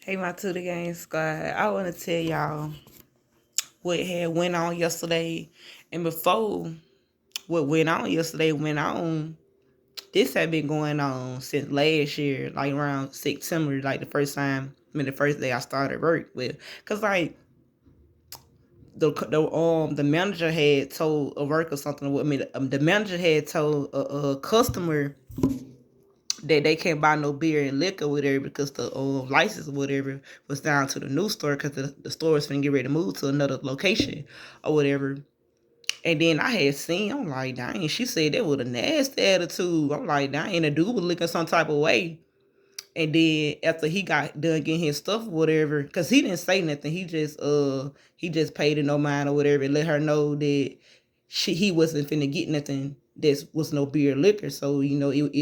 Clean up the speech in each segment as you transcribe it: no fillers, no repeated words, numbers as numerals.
Hey, my To the Game squad. I want to tell y'all what had went on yesterday. And before what went on yesterday went on, this had been going on since last year, like around September, like the first day I started work with. Because, like, the manager had told a worker something with me. The manager had told a customer that they can't buy no beer and liquor or whatever because the license or whatever was down to the new store because the store was finna get ready to move to another location or whatever. And then I had seen, I'm like, dang, she said that with a nasty attitude. I'm like, dang, the dude was looking some type of way. And then after he got done getting his stuff or whatever, because he didn't say nothing, he just paid it no mind or whatever and let her know that he wasn't finna get nothing that was no beer or liquor. So, it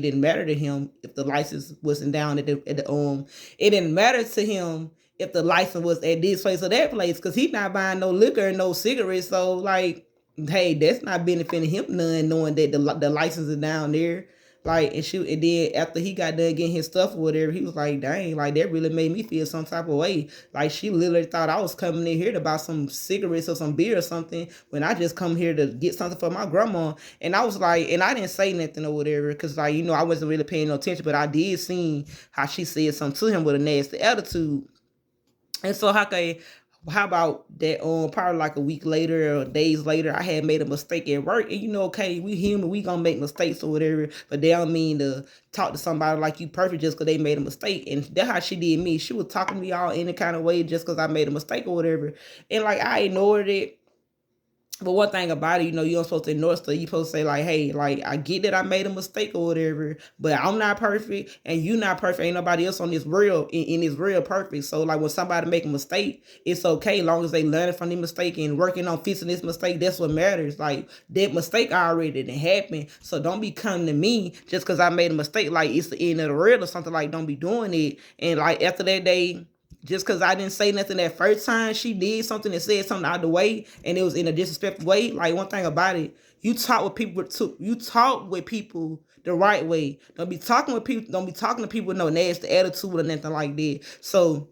didn't matter to him if the license wasn't down at the it didn't matter to him if the license was at this place or that place, because he's not buying no liquor and no cigarettes. So, like, hey, that's not benefiting him none, knowing that the license is down there. Like, and then after he got done getting his stuff or whatever, he was like, dang, like, that really made me feel some type of way. Like, she literally thought I was coming in here to buy some cigarettes or some beer or something when I just come here to get something for my grandma. And I was like, and I didn't say nothing or whatever because, like, I wasn't really paying no attention, but I did see how she said something to him with a nasty attitude. And so how about that probably like a week later or days later, I had made a mistake at work. And okay, we human, we gonna make mistakes or whatever, but they don't mean to talk to somebody like you perfect just because they made a mistake. And that's how she did me. She was talking to me all any kind of way just because I made a mistake or whatever. And like I ignored it. But one thing about it, you don't supposed to ignore stuff. You supposed to say like, hey, like I get that I made a mistake or whatever, but I'm not perfect and you not perfect. Ain't nobody else on this real in this real perfect. So like when somebody make a mistake, it's okay as long as they learn from the mistake and working on fixing this mistake. That's what matters. Like that mistake already didn't happen. So don't be coming to me just because I made a mistake. Like it's the end of the world or something. Like don't be doing it. And like after that day, just because I didn't say nothing that first time, she did something and said something out of the way, and it was in a disrespectful way. Like one thing about it, you talk with people too. You talk with people the right way. Don't be talking with people. Don't be talking to people with no nasty attitude or nothing like that. So,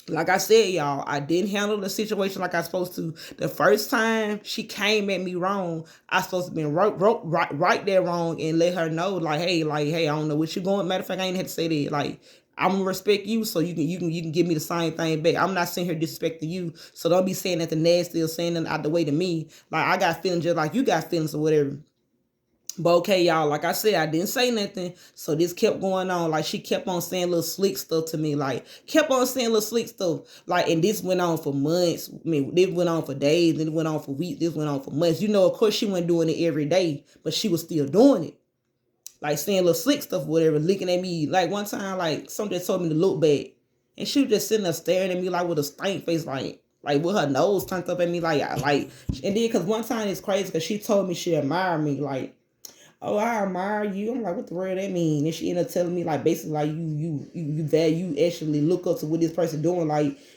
like I said, y'all, I didn't handle the situation like I was supposed to. The first time she came at me wrong, I supposed to be right there wrong and let her know, like, hey, I don't know what you going. Matter of fact, I ain't had to say that. Like, I'm gonna respect you, so you can give me the same thing back. I'm not sitting here disrespecting you, so don't be saying that the nasty or saying that out the way to me. Like I got feelings just like you got feelings or whatever. But okay, y'all, like I said, I didn't say nothing. So this kept going on. Like she kept on saying little slick stuff to me. Like kept on saying little slick stuff. Like, and this went on for months. I mean, this went on for days, then it went on for weeks, this went on for months. Of course she wasn't doing it every day, but she was still doing it. Like saying little slick stuff, whatever, looking at me. Like one time, like somebody told me to look back. And she was just sitting there staring at me like with a stank face, like with her nose turned up at me, and then because one time it's crazy because she told me she admired me, like, oh, I admire you. I'm like, what the world that mean? And she ended up telling me like basically like you value actually look up to what this person doing.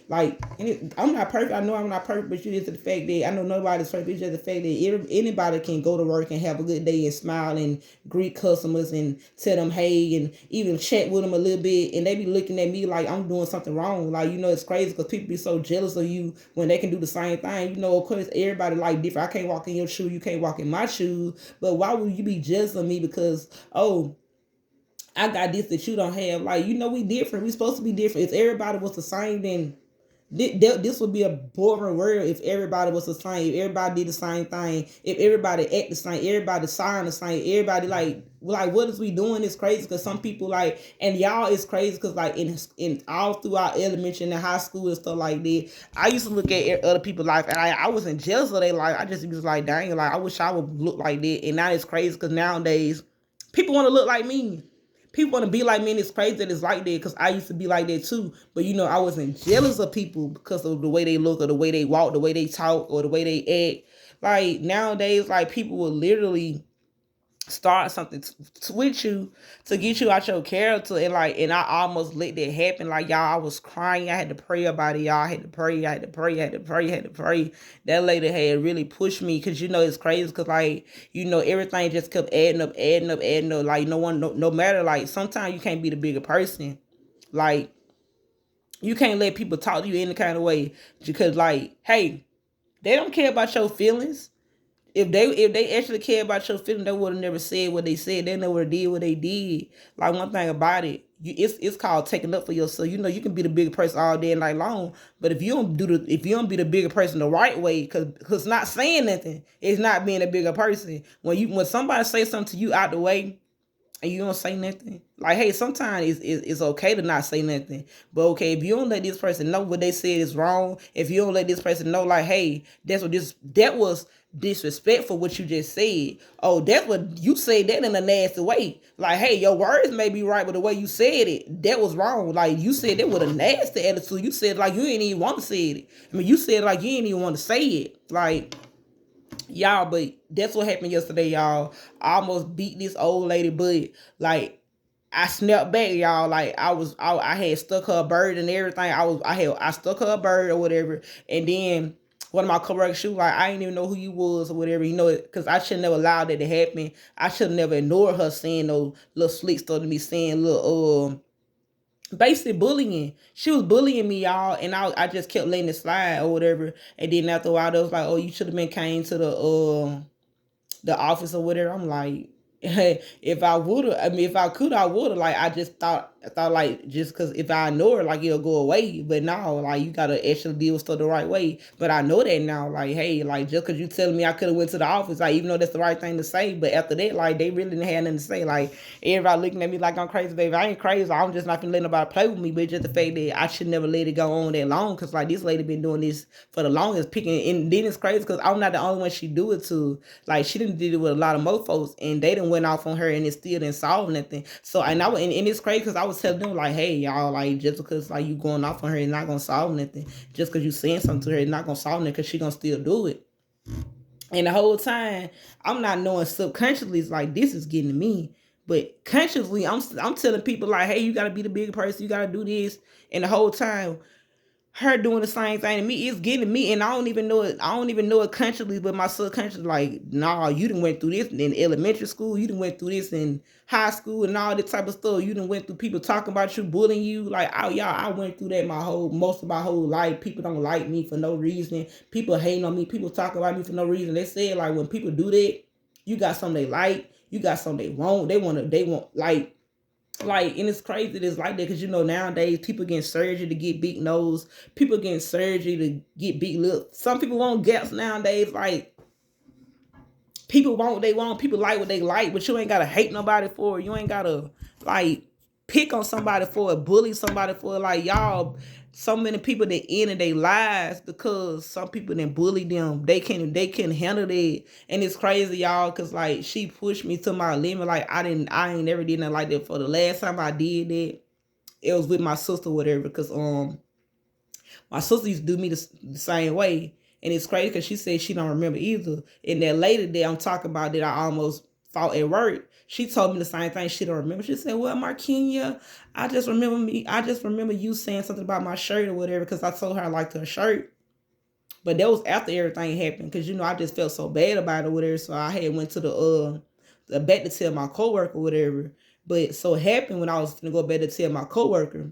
I'm not perfect. I know I'm not perfect, but you just the fact that I know nobody's perfect. It's just the fact that anybody can go to work and have a good day and smile and greet customers and tell them hey and even chat with them a little bit, and they be looking at me like I'm doing something wrong. Like it's crazy because people be so jealous of you when they can do the same thing. Of course everybody like different. I can't walk in your shoe, you can't walk in my shoes, but why would you be jealous of me because I got this that you don't have? Like we different. We supposed to be different. If everybody was the same, then this would be a boring world if everybody was the same, if everybody did the same thing, if everybody act the same, everybody signed the same, everybody like what is we doing is crazy because some people and y'all is crazy because in all throughout elementary and high school and stuff like that, I used to look at other people's life and I wasn't jealous of their life. I just was like, dang, like I wish I would look like that. And now it's crazy because nowadays people want to look like me. People want to be like me, and it's crazy that it's like that because I used to be like that too. But I wasn't jealous of people because of the way they look or the way they walk, the way they talk, or the way they act. Like nowadays, like people will literally start something with you to get you out your character, and I almost let that happen. Like y'all, I was crying. I had to pray about it. Y'all, I had to pray. I had to pray. I had to pray. I had to pray. That lady had really pushed me because it's crazy because everything just kept adding up, adding up, adding up. Like no matter, like sometimes you can't be the bigger person. Like You can't let people talk to you any kind of way because, like, hey, they don't care about your feelings. If they actually care about your feelings, they would have never said what they said. They never did what they did. Like, one thing about it, it's called taking up for yourself. You know, you can be the bigger person all day and night long, but if you don't be the bigger person the right way, because not saying nothing is not being a bigger person. When somebody say something to you out the way, and you don't say nothing. Like, hey, sometimes it's okay to not say nothing. But okay, if you don't let this person know what they said is wrong, if you don't let this person know, like, hey, that was disrespectful what you just said. Oh, that's what you said that in a nasty way. Like, hey, your words may be right, but the way you said it, that was wrong. Like, you said that with a nasty attitude. You said like you didn't even want to say it. I mean, you said like you didn't even want to say it. Like, y'all, but that's what happened yesterday, y'all. I almost beat this old lady, but like, I snapped back, y'all. Like, I had stuck her a bird and everything. I stuck her a bird or whatever, and then one of my coworkers, she was like, I didn't even know who you was or whatever, you know, because I should never allow that to happen. I should never ignore her saying those little slick stuff to me, saying little basically bullying. She was bullying me, y'all, and I just kept letting it slide or whatever. And then after a while, they was like, oh, you should have been came to the office or whatever. I'm like, if I would have, I mean, if I could, I would have. Like, I thought like, just because if I know her, like, it'll go away. But now, like, you gotta actually deal with stuff the right way. But I know that now. Like, hey, like, just because you telling me I could have went to the office, like, even though that's the right thing to say, but after that, like, they really didn't have nothing to say. Like, everybody looking at me like I'm crazy, baby. I ain't crazy. I'm just not gonna let nobody play with me. But just the fact that I should never let it go on that long, because like, this lady been doing this for the longest, picking. And then it's crazy because I'm not the only one she do it to. Like, she didn't do it with a lot of more folks, and they done went off on her, and it still didn't solve nothing. So, and it's crazy because I was telling them like, hey, y'all, like, just because like you going off on her, it's not gonna solve nothing. Just because you saying something to her, it's not gonna solve nothing, because she gonna still do it. And the whole time, I'm not knowing subconsciously, it's like, this is getting to me. But consciously, I'm telling people like, hey, you gotta be the bigger person, you gotta do this. And the whole time, her doing the same thing to me, it's getting me, and I don't even know it. I don't even know it consciously, but my subconscious like, nah, you done went through this in elementary school, you done went through this in high school, and all this type of stuff. You done went through people talking about you, bullying you. Like, I went through that most of my whole life. People don't like me for no reason. People hating on me. People talking about me for no reason. They said like, when people do that, you got something they like, you got something they want. They want like, and it's crazy that it's like that, because you know, nowadays people getting surgery to get big nose, people getting surgery to get big lips. Some people want gaps nowadays. Like, people like what they like, but you ain't gotta hate nobody for it. You ain't gotta like pick on somebody for it, bully somebody for it. Like, y'all, so many people that ended their lives because some people then bully them. They can handle that. And it's crazy, y'all, because like, she pushed me to my limit. Like, I ain't never did nothing like that. For the last time I did that, it was with my sister, whatever, because my sister used to do me the same way. And it's crazy because she said she don't remember either. And that later day I'm talking about that I almost fought at work, she told me the same thing. She don't remember. She said, well, Marquina, I just remember you saying something about my shirt or whatever, because I told her I liked her shirt. But that was after everything happened, because you know, I just felt so bad about it or whatever. So I had went to the back to tell my coworker or whatever. But so it happened when I was gonna go back to tell my coworker,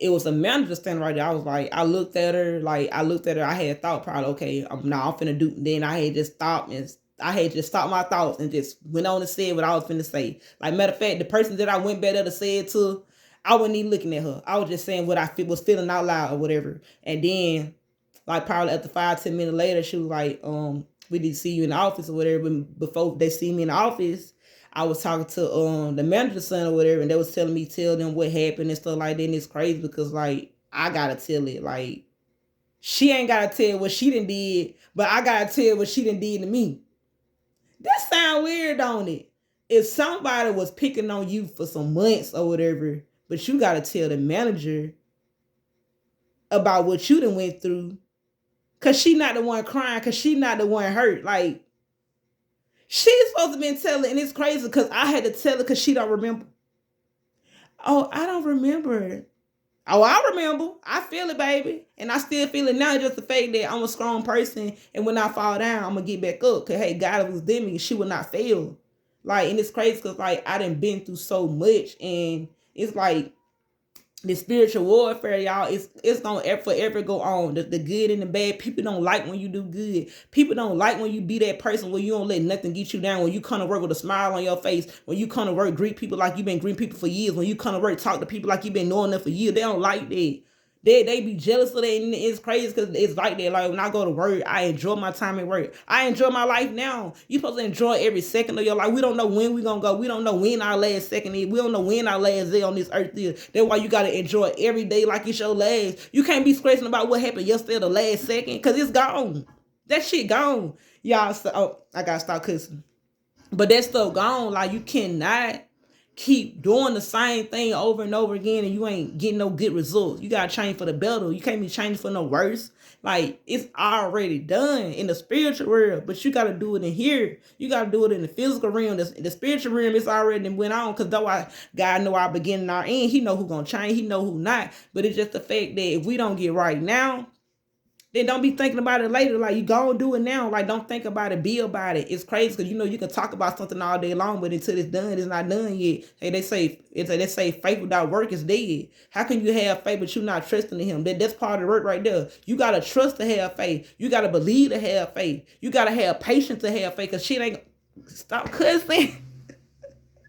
it was a manager standing right there. I was like, I looked at her, I had thought probably, okay, I'm finna do. Then I had just stopped my thoughts and just went on and said what I was finna say. Like, matter of fact, the person that I went back there to say it to, I wasn't even looking at her. I was just saying what I was feeling out loud or whatever. And then, like, probably after 5-10 minutes later, she was like, we need to see you in the office or whatever. But before they see me in the office, I was talking to the manager's son or whatever, and they was telling me, tell them what happened and stuff like that. And it's crazy because like, I gotta tell it. Like, she ain't gotta tell what she done did, but I gotta tell what she done did to me. That sound weird, don't it? If somebody was picking on you for some months or whatever, but you gotta tell the manager about what you done went through, cause she not the one crying, cause she not the one hurt. Like, she's supposed to been telling, and it's crazy because I had to tell her because she don't remember. Oh, I don't remember. Oh, I remember. I feel it, baby. And I still feel it now. Just the fact that I'm a strong person. And when I fall down, I'm going to get back up. Because, hey, God was with me. She would not fail. Like, and it's crazy because, like, I done been through so much. And it's like, The spiritual warfare, y'all, it's gonna forever go on. The good and the bad. People don't like when you do good. People don't like when you be that person where you don't let nothing get you down. When you come to work with a smile on your face. When you come to work, greet people like you've been greeting people for years. When you come to work, talk to people like you've been knowing them for years. They don't like that. They be jealous of that, and it's crazy because it's like that. Like when I go to work, I enjoy my time at work. I enjoy my life now. You supposed to enjoy every second of your life. We don't know when we gonna go. We don't know when our last second is. We don't know when our last day on this earth is. That's why you gotta enjoy every day like it's your last. You can't be stressing about what happened yesterday or the last second because it's gone. That shit gone. Y'all, I gotta stop cussing. But that stuff gone. Like you cannot keep doing the same thing over and over again and you ain't getting no good results. You gotta change for the better. You can't be changing for no worse. Like it's already done in the spiritual world, but you gotta do it in here. You gotta do it in the physical realm. The spiritual realm is already went on because though God know our beginning and our end, He know who gonna change, He know who not. But it's just the fact that if we don't get right now, then don't be thinking about it later. Like you go and do it now. Like don't think about it, be about it. It's crazy because you can talk about something all day long, but until it's done, it's not done yet. Hey, they say faith without work is dead. How can you have faith but you not trusting in Him? That's part of the work right there. You gotta trust to have faith. You gotta believe to have faith. You gotta have patience to have faith. Cause shit ain't stop cussing.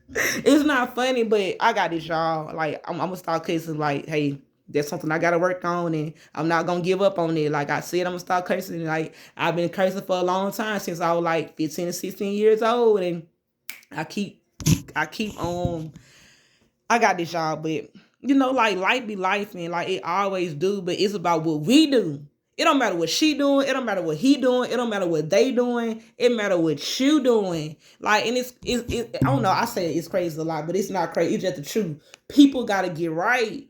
It's not funny, but I got this, y'all. Like I'm gonna start cussing. Like hey. That's something I gotta work on, and I'm not gonna give up on it. Like I said, I'm gonna start cursing. Like I've been cursing for a long time since I was like 15 to 16 years old, and I keep I got this, y'all. But like life be life, and like it always do. But it's about what we do. It don't matter what she doing. It don't matter what he doing. It don't matter what they doing. It matter what you doing. Like, and it's I don't know. I say it's crazy a lot, but it's not crazy. It's just the truth. People gotta get right.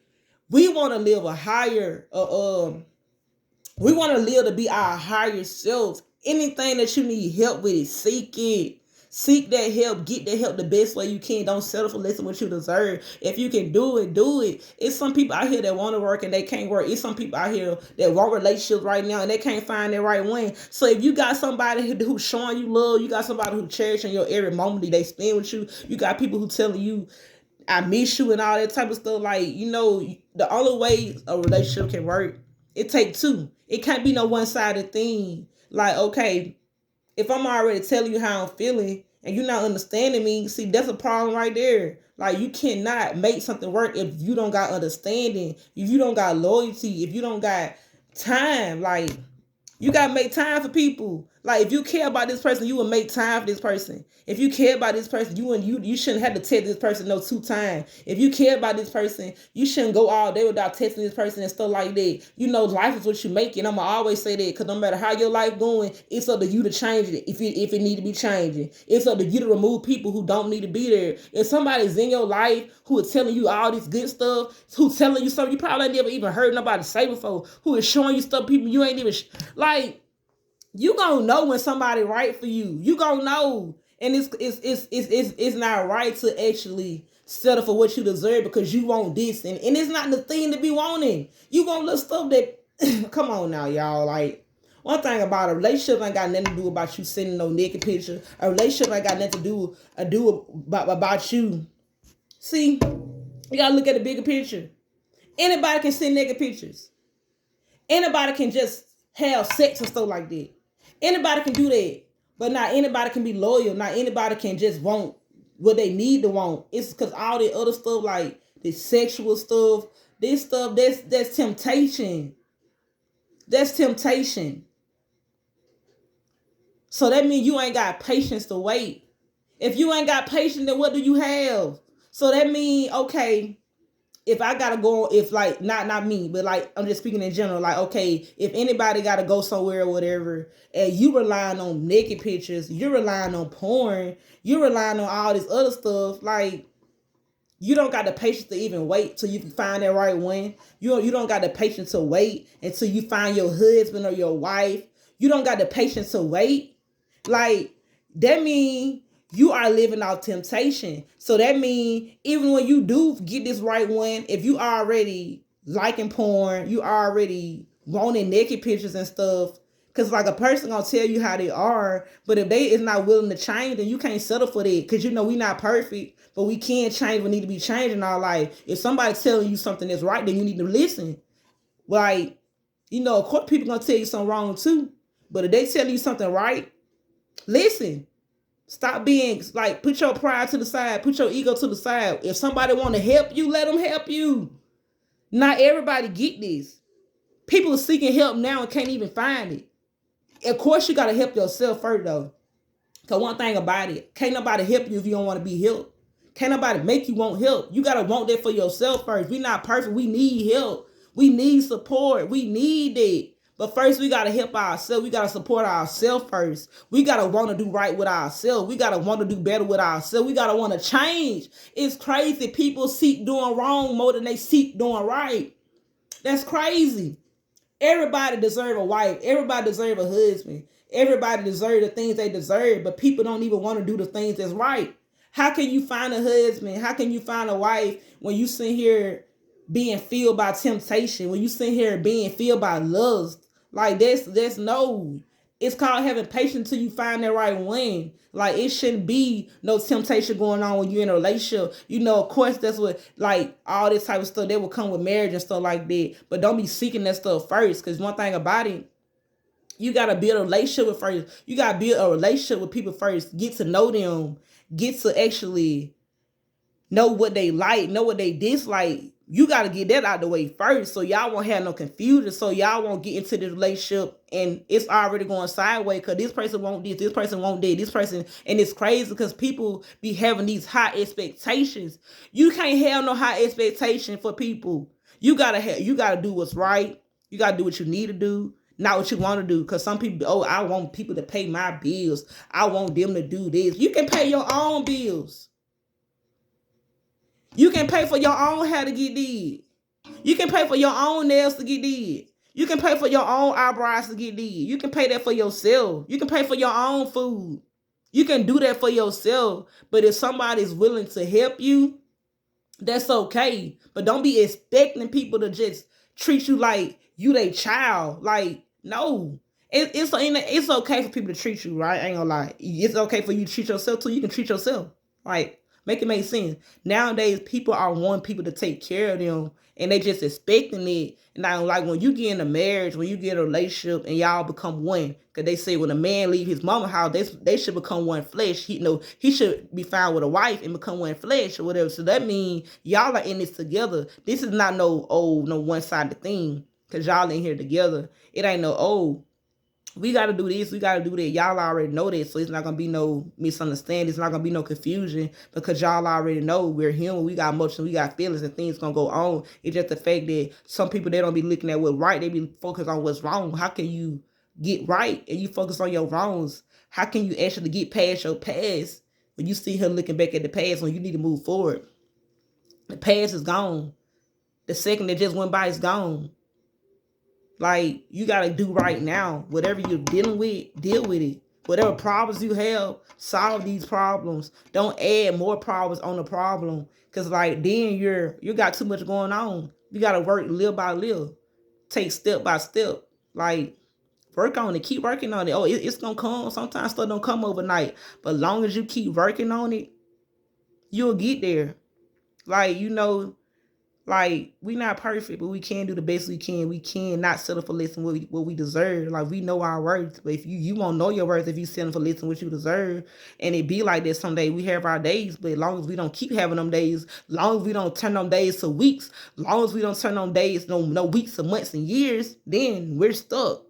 We want to live a higher, we want to live to be our higher selves. Anything that you need help with, seek it. Seek that help. Get that help the best way you can. Don't settle for less than what you deserve. If you can do it, do it. It's some people out here that want to work and they can't work. It's some people out here that want relationships right now and they can't find their right one. So if you got somebody who's showing you love, you got somebody who cherishing your every moment they spend with you. You got people who telling you, I miss you and all that type of stuff. Like, the only way a relationship can work, it takes two. It can't be no one-sided thing. Like, okay, if I'm already telling you how I'm feeling and you're not understanding me, see, that's a problem right there. Like, you cannot make something work if you don't got understanding, if you don't got loyalty, if you don't got time. Like, you gotta make time for people. Like if you care about this person, you will make time for this person. If you care about this person, you shouldn't have to text this person no 2 times. If you care about this person, you shouldn't go all day without texting this person and stuff like that. Life is what you make it. I'ma always say that because no matter how your life going, it's up to you to change it. If it need to be changing, it's up to you to remove people who don't need to be there. If somebody's in your life who is telling you all this good stuff, who's telling you something you probably never even heard nobody say before, who is showing you stuff people you ain't even like. You gonna know when somebody right for you. You gonna know, and it's not right to actually settle for what you deserve because you want this, and it's not the thing to be wanting. You want little stuff that, come on now, y'all. Like one thing about a relationship ain't got nothing to do about you sending no naked picture. A relationship ain't got nothing to do about you. See, you gotta look at the bigger picture. Anybody can send naked pictures. Anybody can just have sex and stuff like that. Anybody can do that, but not anybody can be loyal. Not anybody can just want what they need to want. It's because all the other stuff, like the sexual stuff, this stuff, that's temptation. That's temptation. So that means you ain't got patience to wait. If you ain't got patience, then what do you have? So that means, okay, if I gotta go, if like not me, but like I'm just speaking in general, like okay, if anybody gotta go somewhere or whatever, and you relying on naked pictures, you're relying on porn, you're relying on all this other stuff, like you don't got the patience to even wait till you can find that right one. You don't got the patience to wait until you find your husband or your wife. You don't got the patience to wait. Like that means you are living out temptation. So that means even when you do get this right one, if you already liking porn, you already wanting naked pictures and stuff, Cause like a person gonna tell you how they are, but if they is not willing to change, then you can't settle for that. Cause we not perfect, but we can change. We need to be changing our life. If somebody's telling you something that's right, then you need to listen. Like, of course people gonna tell you something wrong too. But if they tell you something right, listen. Stop being like, put your pride to the side, put your ego to the side. If somebody want to help you, let them help you. Not everybody get this. People are seeking help now and can't even find it. Of course, you got to help yourself first, though. Because one thing about it, can't nobody help you if you don't want to be helped. Can't nobody make you want help. You got to want that for yourself first. We not perfect. We need help. We need support. We need it. But first, we got to help ourselves. We got to support ourselves first. We got to want to do right with ourselves. We got to want to do better with ourselves. We got to want to change. It's crazy. People seek doing wrong more than they seek doing right. That's crazy. Everybody deserve a wife. Everybody deserve a husband. Everybody deserve the things they deserve, but people don't even want to do the things that's right. How can you find a husband? How can you find a wife when you sit here being filled by temptation? When you sit here being filled by lust? Like that's no. It's called having patience till you find that right one. Like, it shouldn't be no temptation going on when you're in a relationship. Of course, that's what, like, all this type of stuff, that will come with marriage and stuff like that. But don't be seeking that stuff first. Because one thing about it, you got to build a relationship with first. You got to build a relationship with people first. Get to know them. Get to actually know what they like, know what they dislike. You got to get that out the way first, so y'all won't have no confusion, so y'all won't get into the relationship and it's already going sideways because this person want this person want that, this person, and it's crazy because people be having these high expectations. You can't have no high expectation for people. You gotta do what's right. You gotta do what you need to do, not what you want to do. Because some people, I want people to pay my bills. I want them to do this. You can pay your own bills. You can pay for your own hair to get did. You can pay for your own nails to get did. You can pay for your own eyebrows to get did. You can pay that for yourself. You can pay for your own food. You can do that for yourself. But if somebody's willing to help you, that's okay. But don't be expecting people to just treat you like you their child. Like, no. It's okay for people to treat you, right? I ain't gonna lie. It's okay for you to treat yourself too. You can treat yourself. Like, make it make sense. Nowadays, people are wanting people to take care of them, and they just expecting it. And I don't like when you get in a marriage, when you get in a relationship, and y'all become one. Because they say when a man leave his mama house, they should become one flesh. He should be found with a wife and become one flesh or whatever. So that means y'all are in this together. This is not no one-sided thing. Because y'all in here together. It ain't no, we got to do this, we got to do that. Y'all already know that, so it's not going to be no misunderstanding. It's not going to be no confusion because y'all already know we're human. We got emotions, we got feelings, and things going to go on. It's just the fact that some people, they don't be looking at what's right. They be focused on what's wrong. How can you get right and you focus on your wrongs? How can you actually get past your past when you see her looking back at the past when you need to move forward? The past is gone. The second that just went by is gone. Like, you got to do right now. Whatever you're dealing with, deal with it. Whatever problems you have, solve these problems. Don't add more problems on the problem. Because, like, then you got too much going on. You got to work little by little. Take step by step. Like, work on it. Keep working on it. Oh, it's going to come. Sometimes stuff don't come overnight. But as long as you keep working on it, you'll get there. Like, like, we not perfect, but we can do the best we can. We can not settle for less than what we deserve. Like, we know our worth. But if you won't know your worth if you settle for less than what you deserve. And it be like that someday. We have our days, but as long as we don't keep having them days, as long as we don't turn them days to weeks, as long as we don't turn them days, no weeks or months and years, then we're stuck.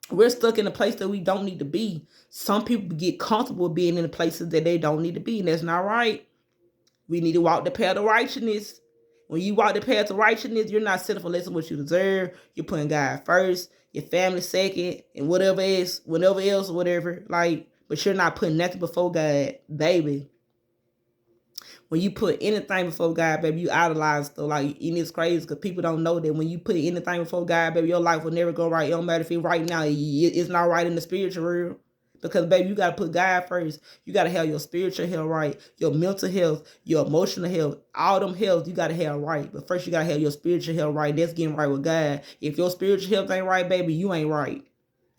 We're stuck in a place that we don't need to be. Some people get comfortable being in the places that they don't need to be, and that's not right. We need to walk the path of righteousness. When you walk the path of righteousness, you're not settling for less than what you deserve. You're putting God first, your family second, and whatever else, whatever. Like, but you're not putting nothing before God, baby. When you put anything before God, baby, you idolize stuff. Like, and it's crazy because people don't know that when you put anything before God, baby, your life will never go right. It don't matter if it's right now. It's not right in the spiritual world. Because, baby, you got to put God first. You got to have your spiritual health right, your mental health, your emotional health, all them health you got to have right. But first, you got to have your spiritual health right. That's getting right with God. If your spiritual health ain't right, baby, you ain't right.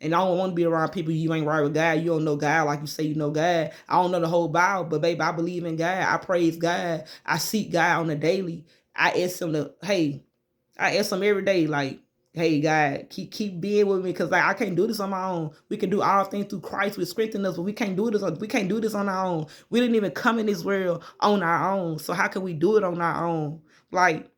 And I don't want to be around people you ain't right with God. You don't know God like you say you know God. I don't know the whole Bible, but baby, I believe in God. I praise God. I seek God on a daily. I ask him every day, like, hey God, keep being with me, because like I can't do this on my own. We can do all things through Christ which strengthen us, but we can't do this. We can't do this on our own. We didn't even come in this world on our own. So how can we do it on our own? Like,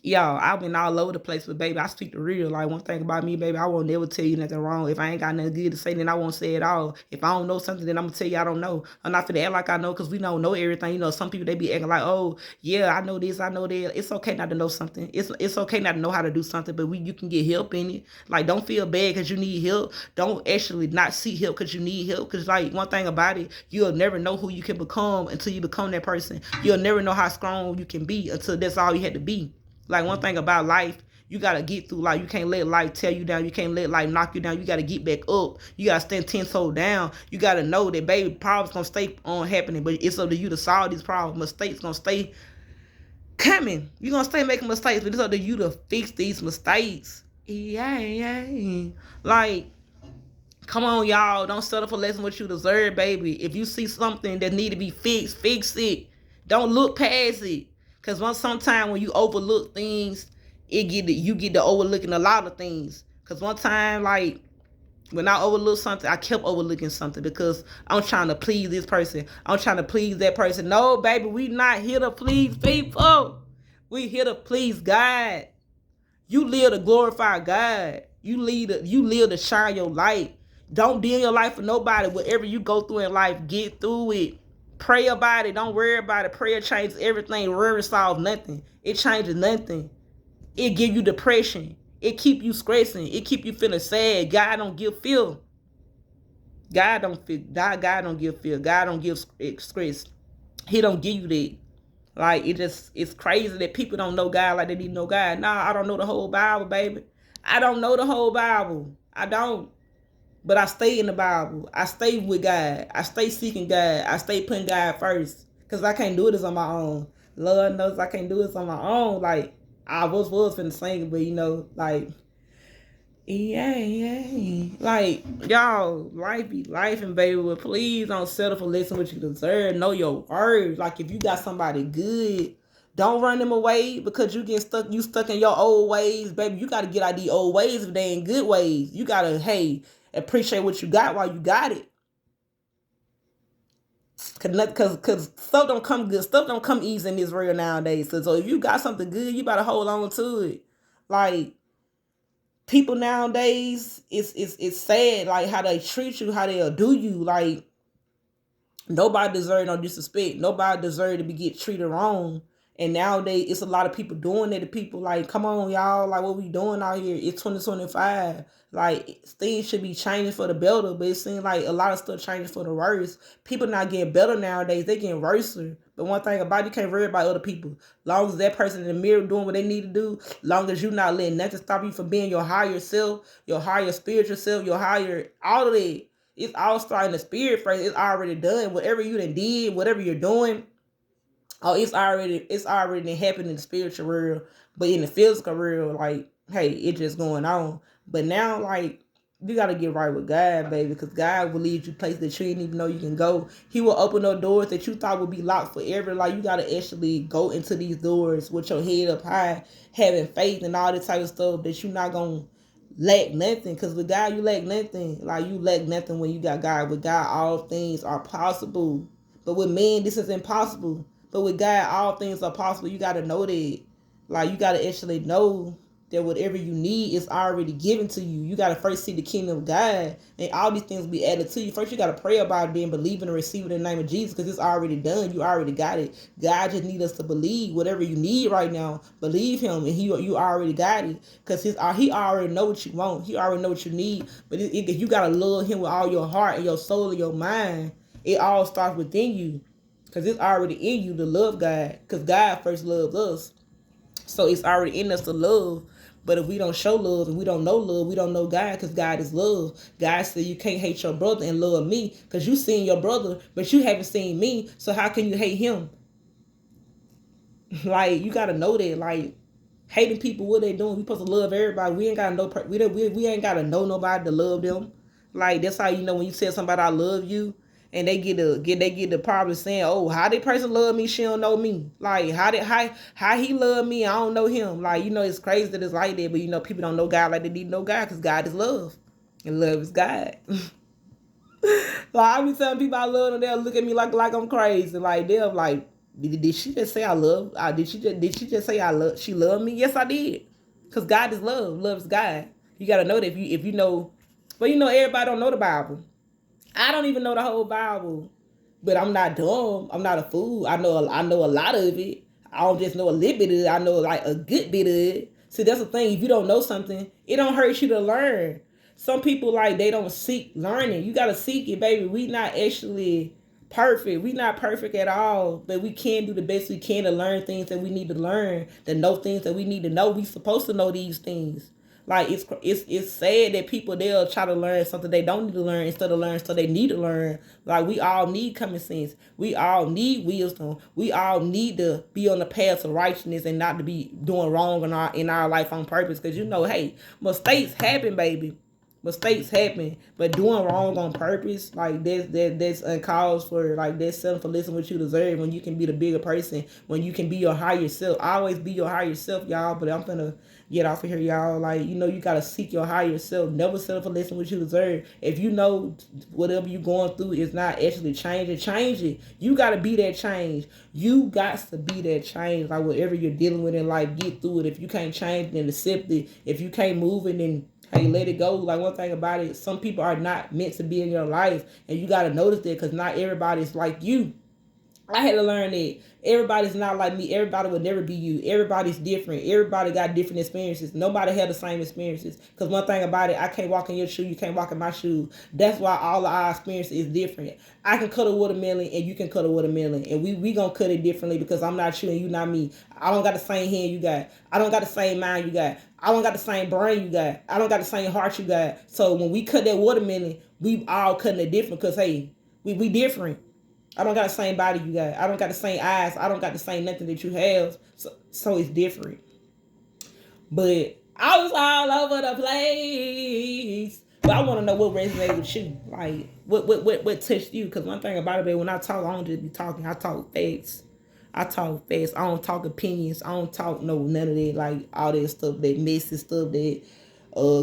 y'all, I've been all over the place, but baby, I speak the real. Like, one thing about me, baby, I won't never tell you nothing wrong. If I ain't got nothing good to say, then I won't say it all. If I don't know something, then I'm gonna tell you I don't know. I'm not gonna act like I know, because we don't know everything. You know, some people, they be acting like, oh yeah, I know this, I know that. It's okay not to know something. It's okay not to know how to do something, but you can get help in it. Like, don't feel bad because you need help. Don't actually not seek help because you need help. Because like, one thing about it, you'll never know who you can become until you become that person. You'll never know how strong you can be until that's all you had to be. Like, one thing about life, you gotta get through life. You can't let life tear you down. You can't let life knock you down. You gotta get back up. You gotta stand 10 toes down. You gotta know that, baby, problems gonna stay on happening, but it's up to you to solve these problems. Mistakes gonna stay coming. You gonna stay making mistakes, but it's up to you to fix these mistakes. Yeah. Like, come on, y'all. Don't settle for less than what you deserve, baby. If you see something that need to be fixed, fix it. Don't look past it. Cause sometimes when you overlook things, you get to overlooking a lot of things. Cause one time, like, when I overlooked something, I kept overlooking something because I'm trying to please this person. I'm trying to please that person. No, baby, we not here to please people. We here to please God. You live to glorify God. You live to shine your light. Don't deal your life for nobody. Whatever you go through in life, get through it. Pray about it. Don't worry about it. Prayer changes everything. Worry solves nothing. It changes nothing. It give you depression. It keep you stressing. It keep you feeling sad. God don't give feel. God don't feel. God don't give feel. God don't give stress. He don't give you that. Like, it's crazy that people don't know God like they need to know God. Nah, I don't know the whole Bible, baby. I don't know the whole Bible. I don't. But I stay in the Bible. I stay with God. I stay seeking God. I stay putting God first. Because I can't do this on my own. Lord knows I can't do this on my own. Like, I was finna sing it, but you know, like, yeah. Like, y'all, life be life, and baby, but please don't settle for less than what you deserve. Know your words. Like, if you got somebody good, don't run them away because you stuck in your old ways, baby. You gotta get out of these old ways if they ain't good ways. You gotta, hey, appreciate what you got while you got it. Cause stuff don't come good. Stuff don't come easy in this world nowadays. So if you got something good, you better hold on to it. Like, people nowadays, it's sad, like, how they treat you, how they'll do you. Like, nobody deserve no disrespect. Nobody deserve to be get treated wrong. And nowadays, it's a lot of people doing it to people. Like, come on, y'all. Like, what we doing out here? It's 2025. Like, things should be changing for the better, but it seems like a lot of stuff changing for the worse. People not getting better nowadays. They getting worse. But one thing about it, you can't worry about other people. Long as that person in the mirror doing what they need to do, long as you not letting nothing stop you from being your higher self, your higher spiritual self, your higher, all of that. It's all starting the spirit first. It's already done. Whatever you done did, whatever you're doing, oh, it's already happened in the spiritual world. But in the physical world, like, hey, it's just going on. But now, like, you gotta get right with God, baby, because God will lead you places that you didn't even know you can go. He will open those doors that you thought would be locked forever. Like, you gotta actually go into these doors with your head up high, having faith and all this type of stuff that you're not gonna lack nothing. Because with God, you lack nothing. Like, you lack nothing when you got God. With God, all things are possible. But with men, this is impossible. But with God, all things are possible. You got to know that. Like, you got to actually know that whatever you need is already given to you. You got to first see the kingdom of God, and all these things will be added to you. First, you got to pray about it, then believe and receive it in the name of Jesus, because it's already done. You already got it. God just need us to believe whatever you need right now. Believe him, and you already got it, because he already know what you want. He already know what you need. But you got to love him with all your heart and your soul and your mind. It all starts within you. Because it's already in you to love God. Because God first loved us. So it's already in us to love. But if we don't show love and we don't know love, we don't know God, because God is love. God said you can't hate your brother and love me, because you seen your brother, but you haven't seen me. So how can you hate him? Like, you got to know that. Like, Hating people, what they doing? We supposed to love everybody. We ain't gotta know. We ain't gotta know nobody to love them. Like that's how you know when you tell somebody I love you, and they get the problem saying, oh, how that person love me? She don't know me. Like how he love me? I don't know him. Like you know it's crazy that it's like that, but you know people don't know God like they need to know God because God is love, and love is God. Like I be telling people I love them, they'll look at me like I'm crazy. Like they'll like, did she just say I love? Did she just say I love? She loved me? Yes, I did. Cause God is love. Love is God. You gotta know that if you know, but you know everybody don't know the Bible. I don't even know the whole Bible, but I'm not dumb. I'm not a fool. I know a lot of it. I don't just know a little bit of it. I know like a good bit of it. See, that's the thing. If you don't know something, it don't hurt you to learn. Some people like they don't seek learning. You gotta seek it, baby. We not actually perfect. We not perfect at all, but we can do the best we can to learn things that we need to learn, to know things that we need to know. We supposed to know these things. Like it's sad that people they'll try to learn something they don't need to learn instead of learn something they need to learn. Like we all need common sense. We all need wisdom. We all need to be on the path of righteousness and not to be doing wrong in our life on purpose. Cause you know, hey, mistakes happen, baby. Mistakes happen, but doing wrong on purpose, like that's uncalled for. Like that's something for listening what you deserve. When you can be the bigger person, when you can be your higher self. Always be your higher self, y'all. But I'm gonna get off of here, y'all. Like you know, you gotta seek your higher self. Never settle for listening what you deserve. If you know whatever you're going through is not actually changing, change it. You gotta be that change. You got to be that change. Like whatever you're dealing with in life, get through it. If you can't change it, then accept it. If you can't move it, then hey, let it go. Like one thing about it, some people are not meant to be in your life, and you gotta notice that because not everybody's like you. I had to learn that everybody's not like me. Everybody will never be you. Everybody's different. Everybody got different experiences. Nobody had the same experiences. Because one thing about it, I can't walk in your shoe. You can't walk in my shoe. That's why all of our experience is different. I can cut a watermelon and you can cut a watermelon. And we going to cut it differently because I'm not you and you not me. I don't got the same hand you got. I don't got the same mind you got. I don't got the same brain you got. I don't got the same heart you got. So when we cut that watermelon, we all cutting it different because, hey, we different. I don't got the same body you got. I don't got the same eyes. I don't got the same nothing that you have. So it's different. But I was all over the place. But I want to know what resonated with you. Like, what touched you? Because one thing about it, baby, when I talk, I don't just be talking. I talk facts. I talk fast. I don't talk opinions. I don't talk none of that. Like, all that stuff, that messy stuff, that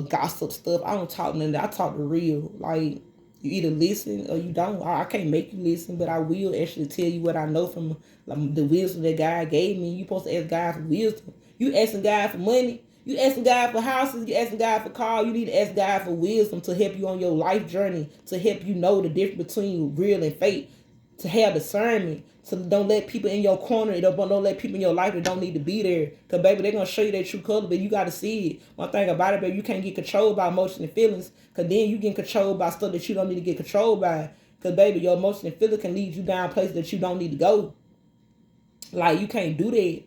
gossip stuff. I don't talk none of that. I talk the real. Like, you either listen or you don't. I can't make you listen, but I will actually tell you what I know from like, the wisdom that God gave me. You supposed to ask God for wisdom. You asking God for money. You asking God for houses. You asking God for cars. You need to ask God for wisdom to help you on your life journey, to help you know the difference between real and fake, to have discernment. So don't let people in your corner, don't let people in your life that don't need to be there. Because, baby, they're going to show you their true color, but you got to see it. One thing about it, baby, you can't get controlled by emotions and feelings, because then you get controlled by stuff that you don't need to get controlled by. Because, baby, your emotions and feelings can lead you down places that you don't need to go. Like, you can't do that.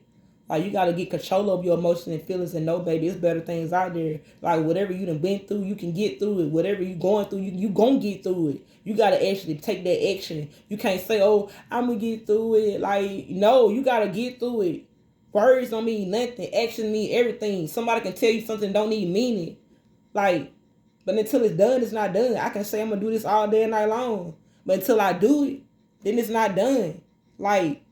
Like, you got to get control of your emotions and feelings and know, baby, there's better things out there. Like, whatever you done been through, you can get through it. Whatever you going through, you going to get through it. You got to actually take that action. You can't say, oh, I'm going to get through it. Like, no, you got to get through it. Words don't mean nothing. Action mean everything. Somebody can tell you something don't need meaning. Like, but until it's done, it's not done. I can say I'm going to do this all day and night long. But until I do it, then it's not done. Like,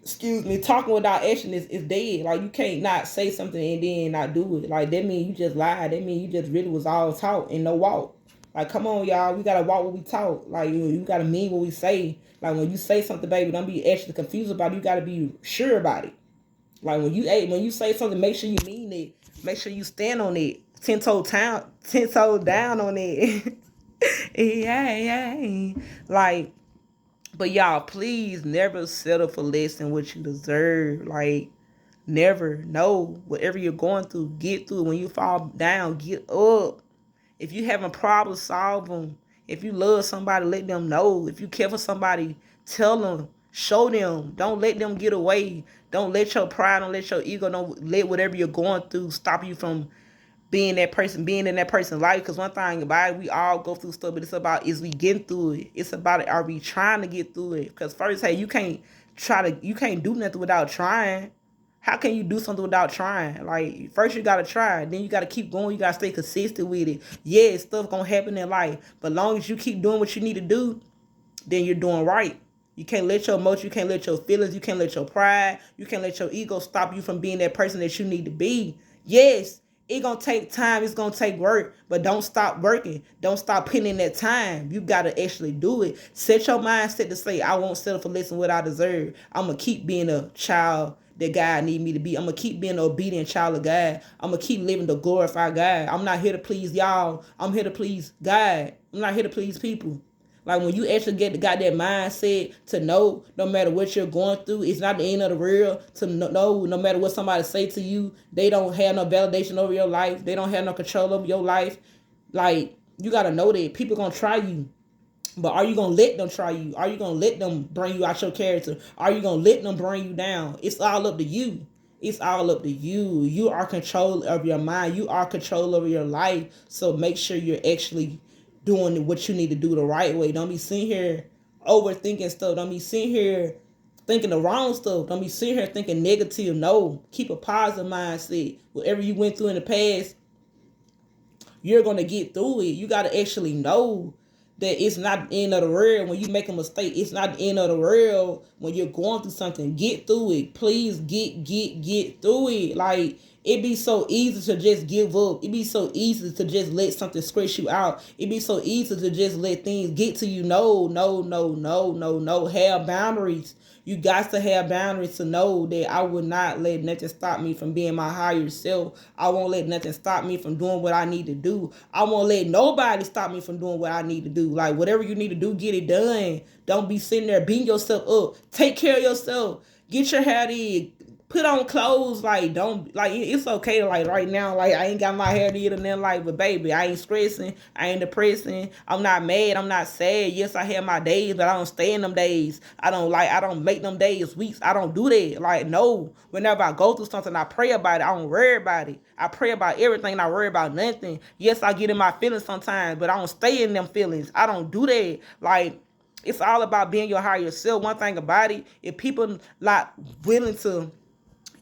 excuse me, talking without action is dead. Like, you can't not say something and then not do it. Like, that means you just lied. That means you just really was all talk and no walk. Like, come on, y'all. We gotta walk what we talk. Like, you gotta mean what we say. Like, when you say something, baby, don't be actually confused about it. You gotta be sure about it. Like, when you say something, make sure you mean it. Make sure you stand on it. 10 toes down on it. Yeah. Like, but y'all, please never settle for less than what you deserve. Like, never. No, whatever you're going through, get through it. When you fall down, get up. If you having problems, solve them. If you love somebody, let them know. If you care for somebody, tell them. Show them. Don't let them get away. Don't let your pride, don't let your ego, don't let whatever you're going through stop you from being that person, being in that person's life. Because one thing about it, we all go through stuff, but it's about, is we getting through it? It's about, are we trying to get through it? Because first, hey, you can't do nothing without trying. How can you do something without trying? Like, first you gotta try, then you gotta keep going. You gotta stay consistent with it. Yeah, stuff gonna happen in life, but long as you keep doing what you need to do, then you're doing right. You can't let your emotions, you can't let your feelings, you can't let your pride, you can't let your ego stop you from being that person that you need to be. Yes, it's gonna take time, it's gonna take work, but don't stop working. Don't stop putting in that time. You gotta actually do it. Set your mindset to say, I won't settle for less than what I deserve. I'm gonna keep being a child that God need me to be. I'm gonna keep being an obedient child of God. I'm gonna keep living to glorify God. I'm not here to please y'all. I'm here to please God. I'm not here to please people. Like, when you actually got that mindset to know, no matter what you're going through, it's not the end of the world. To know, no matter what somebody say to you, they don't have no validation over your life. They don't have no control over your life. Like, you gotta know that people gonna try you. But are you gonna let them try you? Are you gonna let them bring you out your character? Are you gonna let them bring you down? It's all up to you. It's all up to you. You are control of your mind. You are control over your life. So make sure you're actually doing what you need to do the right way. Don't be sitting here overthinking stuff. Don't be sitting here thinking the wrong stuff. Don't be sitting here thinking negative. No. Keep a positive mindset. Whatever you went through in the past, you're going to get through it. You got to actually know that it's not the end of the world when you make a mistake. It's not the end of the world when you're going through something. Get through it. Please get through it. Like, it be so easy to just give up. It be so easy to just let something stress you out. It be so easy to just let things get to you. No. Have boundaries. You got to have boundaries to know that I will not let nothing stop me from being my higher self. I won't let nothing stop me from doing what I need to do. I won't let nobody stop me from doing what I need to do. Like, whatever you need to do, get it done. Don't be sitting there beating yourself up. Take care of yourself. Get your hair did. Put on clothes. Like, don't, like, it's okay to, like, right now, like, I ain't got my hair did and then, like, but baby, I ain't stressing, I ain't depressing, I'm not mad, I'm not sad. Yes, I have my days, but I don't stay in them days. I don't make them days weeks. I don't do that. Like, no. Whenever I go through something, I pray about it. I don't worry about it. I pray about everything and I worry about nothing. Yes, I get in my feelings sometimes, but I don't stay in them feelings. I don't do that. Like, it's all about being your higher self. One thing about it, if people not willing to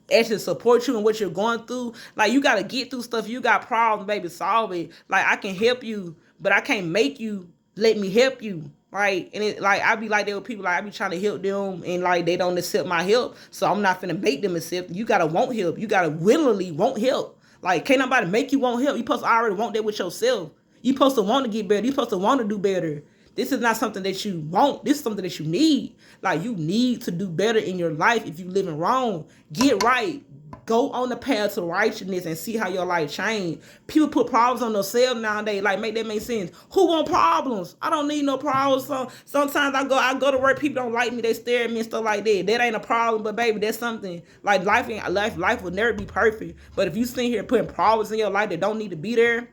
actually support you in what you're going through, like, you gotta get through stuff. You got problems, baby, solve it. Like, I can help you, but I can't make you let me help you. Right. And it, like, I be like that with people. Like, I be trying to help them and, like, they don't accept my help, so I'm not finna make them accept. You gotta want help. You gotta willingly want help. Like, can't nobody make you want help. You supposed to already want that with yourself. You supposed to want to get better. You supposed to want to do better. This is not something that you want. This is something that you need. Like, you need to do better in your life. If you living wrong, get right. Go on the path to righteousness and see how your life change. People put problems on themselves nowadays. Like, make that make sense. Who want problems? I don't need no problems. So sometimes I go to work, people don't like me, they stare at me and stuff like that. That ain't a problem, but baby, that's something. Like, life will never be perfect. But if you sit here putting problems in your life that don't need to be there,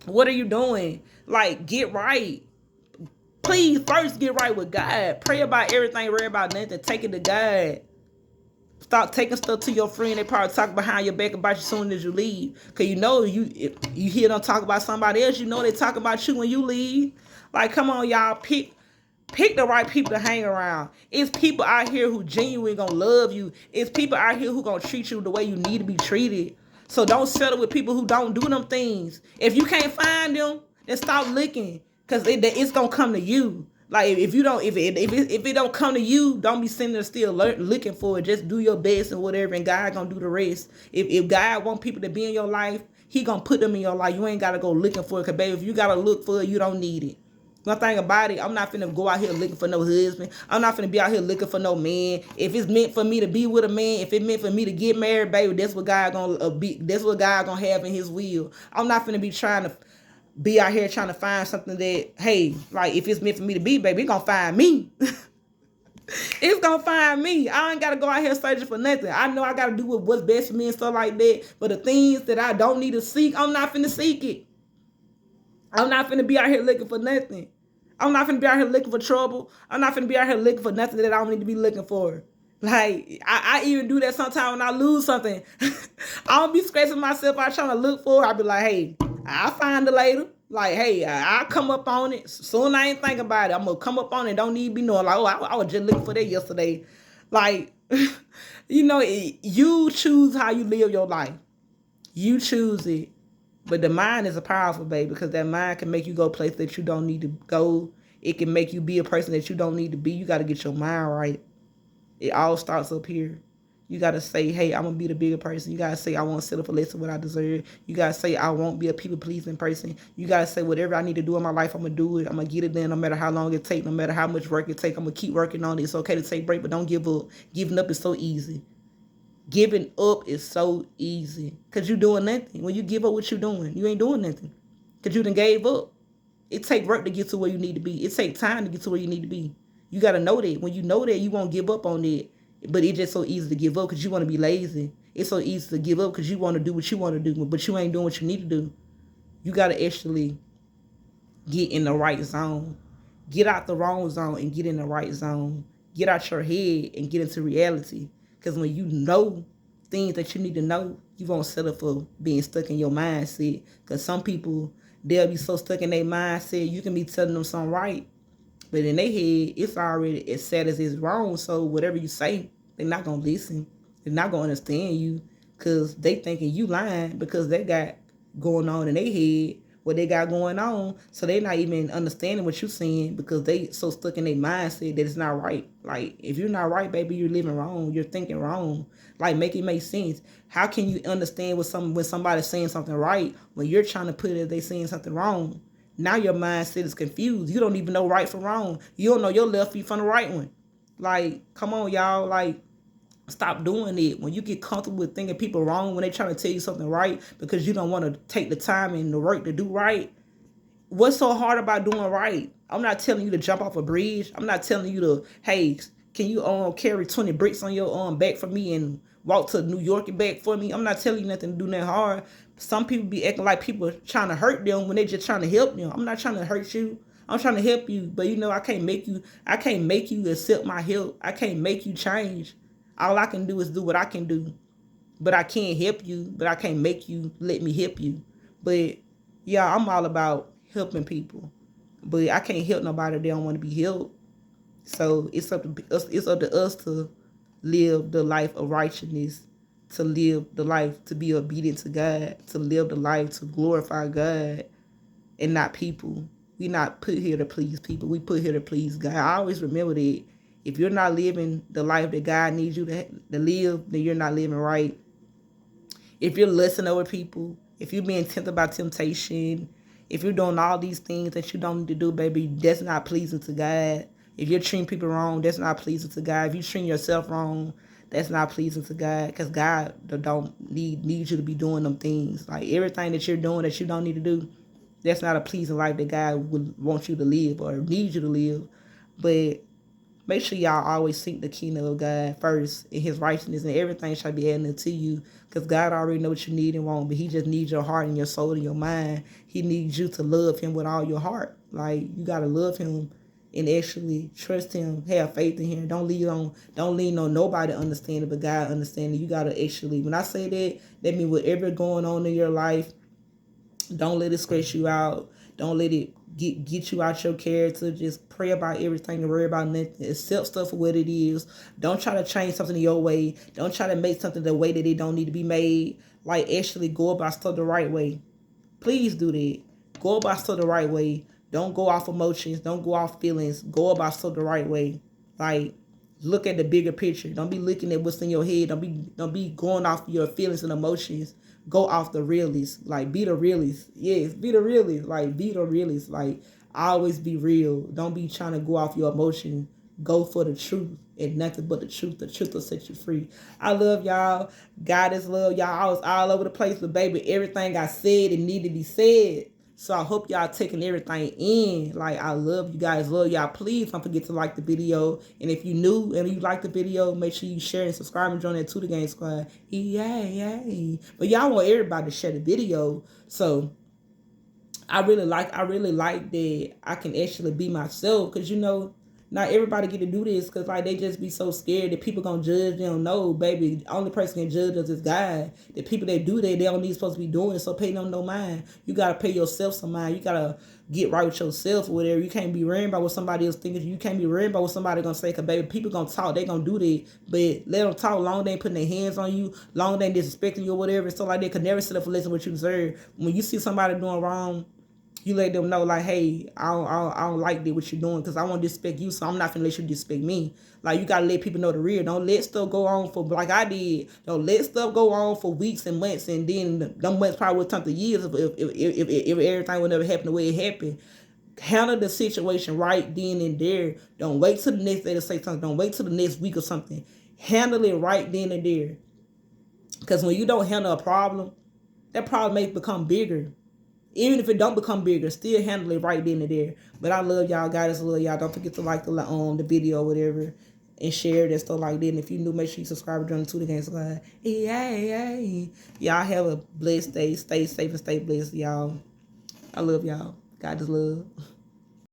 what are you doing? Like, get right. Please first get right with God. Pray about everything, worry about nothing. Take it to God. Stop taking stuff to your friend. They probably talk behind your back about you as soon as you leave. Cause you know, if you hear them talk about somebody else, you know they talk about you when you leave. Like, come on, y'all, pick the right people to hang around. It's people out here who genuinely gonna love you. It's people out here who gonna treat you the way you need to be treated. So don't settle with people who don't do them things. If you can't find them, then stop looking. Cause it's gonna come to you. Like, if it don't come to you, don't be sitting there still looking for it. Just do your best and whatever, and God gonna do the rest. If God want people to be in your life, He gonna put them in your life. You ain't gotta go looking for it. Cause baby, if you gotta look for it, you don't need it. One thing about it, I'm not finna go out here looking for no husband. I'm not finna be out here looking for no man. If it's meant for me to be with a man, if it's meant for me to get married, baby, that's what God gonna be. That's what God gonna have in His will. I'm not finna be trying to be out here trying to find something that, hey, like, if it's meant for me to be, baby, it's gonna find me. It's gonna find me. I ain't gotta go out here searching for nothing. I know I gotta do what's best for me and stuff like that. But the things that I don't need to seek, I'm not finna seek it. I'm not finna be out here looking for nothing. I'm not finna be out here looking for trouble. I'm not finna be out here looking for nothing that I don't need to be looking for. Like, I even do that sometimes when I lose something. I don't be scratching myself out trying to look for it. I be like, hey, I'll find it later. Like, hey, I'll come up on it. Soon I ain't think about it. I'm going to come up on it. Don't need to be knowing, like, oh, I was just looking for that yesterday. Like, You choose how you live your life. You choose it. But the mind is a powerful, baby, because that mind can make you go places that you don't need to go. It can make you be a person that you don't need to be. You got to get your mind right. It all starts up here. You got to say, hey, I'm going to be the bigger person. You got to say, I won't settle for less than what I deserve. You got to say, I won't be a people-pleasing person. You got to say, whatever I need to do in my life, I'm going to do it. I'm going to get it done no matter how long it takes, no matter how much work it takes. I'm going to keep working on it. It's okay to take a break, but don't give up. Giving up is so easy. Giving up is so easy because you're doing nothing. When you give up what you're doing, you ain't doing nothing because you done gave up. It take work to get to where you need to be. It take time to get to where you need to be. You got to know that. When you know that, you won't give up on it. But it's just so easy to give up because you want to be lazy. It's so easy to give up because you want to do what you want to do, but you ain't doing what you need to do. You got to actually get in the right zone. Get out the wrong zone and get in the right zone. Get out your head and get into reality. Because when you know things that you need to know, you won't settle for being stuck in your mindset. Because some people, they'll be so stuck in their mindset, you can be telling them something right, but in their head, it's already as sad as it's wrong. So whatever you say, they're not going to listen. They're not going to understand you because they thinking you lying because they got going on in their head what they got going on. So they're not even understanding what you're saying because they so stuck in their mindset that it's not right. Like, if you're not right, baby, you're living wrong. You're thinking wrong. Like, make it make sense. How can you understand when somebody's saying something right when you're trying to put it as they saying something wrong? Now your mindset is confused. You don't even know right from wrong. You don't know your left feet from the right one. Like, come on, y'all. Like, stop doing it. When you get comfortable with thinking people wrong when they trying to tell you something right because you don't want to take the time and the work to do right, what's so hard about doing right? I'm not telling you to jump off a bridge. I'm not telling you to, hey, can you carry 20 bricks on your back for me and walk to New York and back for me? I'm not telling you nothing to do that hard. Some people be acting like people trying to hurt them when they just trying to help them. I'm not trying to hurt you. I'm trying to help you, but I can't make you accept my help. I can't make you change. All I can do is do what I can do. But I can't help you, but I can't make you let me help you. But yeah, I'm all about helping people. But I can't help nobody that don't want to be helped. So it's up to us. It's up to us to live the life of righteousness, to live the life to be obedient to God, to live the life to glorify God and not people. We not put here to please people. We put here to please God. I always remember that if you're not living the life that God needs you to live, then you're not living right. If you're lusting over people, if you're being tempted by temptation, if you're doing all these things that you don't need to do, baby, that's not pleasing to God. If you're treating people wrong, that's not pleasing to God. If you're treating yourself wrong, that's not pleasing to God, because God don't need you to be doing them things. Like, everything that you're doing that you don't need to do, that's not a pleasing life that God would want you to live or need you to live. But make sure y'all always seek the kingdom of God first and his righteousness, and everything shall be added to you, because God already knows what you need and want, but he just needs your heart and your soul and your mind. He needs you to love him with all your heart. Like, you got to love him and actually trust him, have faith in him. Don't lean on nobody understanding but God understanding. You got to actually, when I say that means whatever going on in your life, don't let it stress you out. Don't let it get you out your character. Just pray about everything and worry about nothing. Accept stuff for what it is. Don't try to change something your way. Don't try to make something the way that it don't need to be made. Like, actually go about stuff the right way. Please do that. Go about stuff the right way. Don't go off emotions. Don't go off feelings. Go about stuff the right way. Like, look at the bigger picture. Don't be looking at what's in your head. Don't be going off your feelings and emotions. Go off the realist. Like, be the realist. Yes, be the realist. Like, be the realist. Like, always be real. Don't be trying to go off your emotion. Go for the truth and nothing but the truth. The truth will set you free. I love y'all. God is love. Y'all, I was all over the place, but baby, everything I said, it needed to be said. So I hope y'all taking everything in. Like, I love you guys. Love y'all. Please don't forget to like the video. And if you new and you like the video, make sure you share and subscribe and join that To The Game Squad. Yay. But y'all want everybody to share the video. So I really like that I can actually be myself. Because, Not everybody get to do this because like they just be so scared that people gonna judge them. No, baby, the only person can judge us is God. The people that do that, they don't need supposed to be doing it, so pay them no mind. You gotta pay yourself some mind. You gotta get right with yourself or whatever. You can't be worrying about what somebody else thinking. You can't be worrying about what somebody gonna say. Cause baby, people gonna talk. They gonna do that, but let them talk. Long they ain't putting their hands on you. Long they ain't disrespecting you or whatever. So like they could never sit up and listen to what you deserve. When you see somebody doing wrong, you let them know like, hey, I don't like that what you're doing because I want to disrespect you, so I'm not gonna let you disrespect me. Like you gotta let people know the real. Don't let stuff go on for like I did. Don't let stuff go on for weeks and months, and then them months probably would turn to years if everything would never happen the way it happened. Handle the situation right then and there. Don't wait till the next day to say something. Don't wait till the next week or something. Handle it right then and there. Because when you don't handle a problem, that problem may become bigger. Even if it don't become bigger, still handle it right then and there. But I love y'all, guys. I love y'all. Don't forget to like the video or whatever and share it and stuff like that. And if you new, make sure you subscribe to the Game Squad. Yay. Y'all have a blessed day. Stay safe and stay blessed, y'all. I love y'all. God is love.